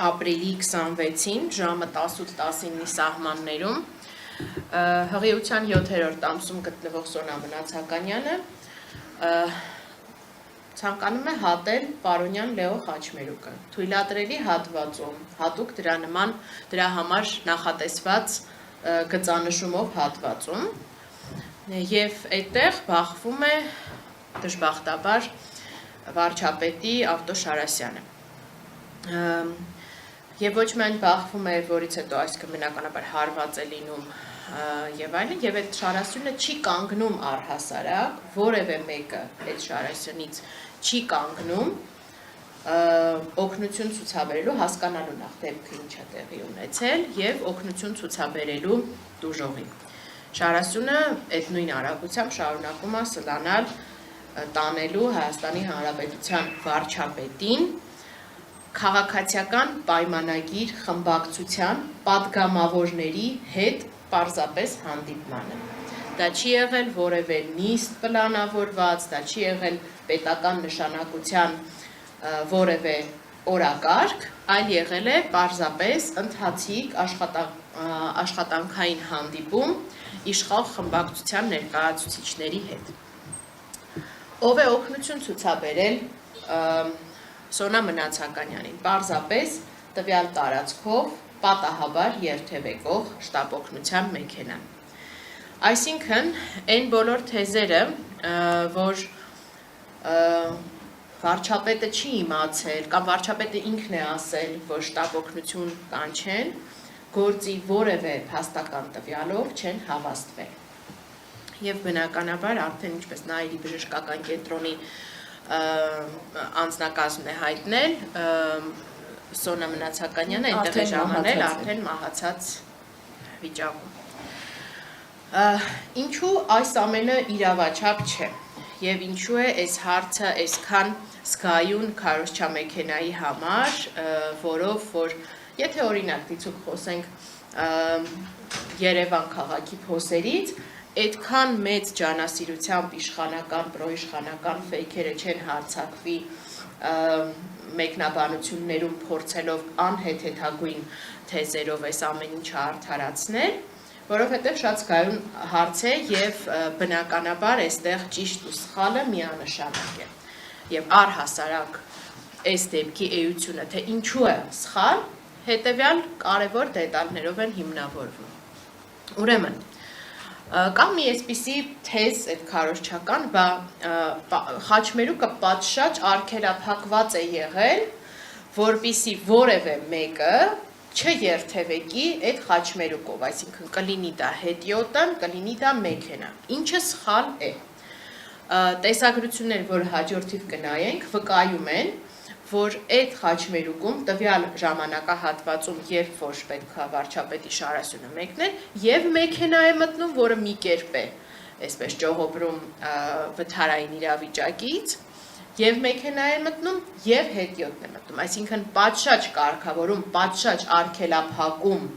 ապրիլի 26-ին ժամը 18:19-ի սահմաններում հղիության 7-րդ ամսում գտնվող Սոնա Մնացականյանը ցանկանում է հատել Պարոնյան Լեո Խաչմերուկը թույլատրելի հատվածում հատուկ դրա համար նախատեսված գծանշումով հատվածում եւ այդտեղ բախվում է դժբախտաբար վարչապետի Ավտո Շարասյանը եւ ոչ միայն բախվում է, որից հետո այս բնականաբար հարված է լինում եւ այլն, եւ այդ Շարասյանը չի կանգնում առհասարակ, որևէ մեկը այդ Շարասյանից չի կանգնում օգնություն ցուցաբերելու, հասկանալու նախ դեպքը ինչ է տեղի ունեցել եւ օգնություն ցուցաբերելու դուժողին։ Շարասյանը այդ նույն արագությամբ շարունակում է սլանալ տանելու Հայաստանի Հանրապետության վարչապետին քաղաքացիական պայմանագիր խմբակցության падգամավորների հետ պարզապես հանդիպմանը։ Դա չի եղել որևէ նիստ պլանավորված, դա չի եղել պետական նշանակության որևէ օրակարգ, այլ եղել է պարզապես ընթացիկ աշխատանքային հանդիպում իշխող խմբակցության ներկայացուցիչների հետ։ Ով է օգնություն ցուցաբերել Սոնա Մնացականյանին, պարզապես տվյալ տարածքով պատահաբար երթևեկող շտապօգնության մեքենան։ Այսինքն, այն բոլոր թեզերը, որ վարչապետը չի իմացել, կամ վարչապետը ինքն է ասել, որ շտապօգնություն կանչեն, գործի որևէ փաստական տվյալով չեն հավաստվել։ Եվ բնականաբար արդեն ինչպես Նայիրի բժշկական կենտրոնի անձնակազմն է հայտնել, Սոնա Մնացականյանը այնտեղ է ժամանել արդեն մահացած վիճակում։ Ինչու այս ամենը իրավաչափ չէ եւ ինչու է այս հարցը այսքան զգայուն քարոզչամեքենայի համար, որով որ եթե օրինակ դիցուկ խոսենք Երևան քաղաքի փոսերից, այդքան մեծ ջանասիրությամբ իշխանական, պրոիշխանական ֆեյքերը չեն հարձակվի մեկնաբանություններում փորձելով անհեթեթագույն թեզերով այս ամեն ինչը արդարացնել, որովհետև շատ զգայուն հարց է եւ բնականաբար այստեղ ճիշտ ու սխալը միանշանակ է։ Եվ առհասարակ այս դեպքի էությունը, թե ինչու է սխալ, հետեւյալ կարևոր դետալներով են հիմնավորվում։ Ուրեմն կա մի այսպիսի թեզ այդ քարոզչական, Խաչմերուկը պատշաճ արգելափակված է եղել, որպեսզի որևէ մեկը չերթևեկի այդ Խաչմերուկով, այսինքն կլինի դա հետիոտն, կլինի դա մեքենան, ինչը սխալ է։ Տեսագրություններ, որ հաջորդիվ կնայենք, վկայում են, որ այդ Խաչմերուկում տվյալ ժամանակահատվածում, երբ որ պետք է վարչապետի Շարասյանը մեկներ, եւ մեքենա է մտնում, որը մի կերպ է, այսպես ճողոբրում վթարային իրավիճակից, եւ մեքենա է մտնում, եւ հետիոտն է մտնում, այսինքն պատշաճ կարգավորում, պատշաճ արգելափակում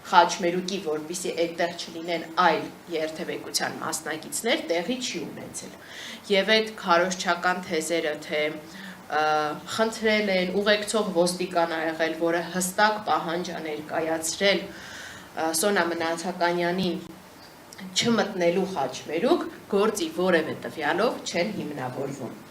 Խաչմերուկի, որպեսզի այդտեղ չլինեն այլ երթևեկության մասնակիցներ, տեղի չի ունեցել։ Եվ այդ քարոզչական թեզերը, թե խնդրել են, ուղեկցող ոստիկան ա եղել, որը հստակ պահանջ ա ներկայացրել Սոնա Մնացականյանին չմտնելու Խաչմերուկ, գործի որևէ տվյալով չեն հիմնավորվում։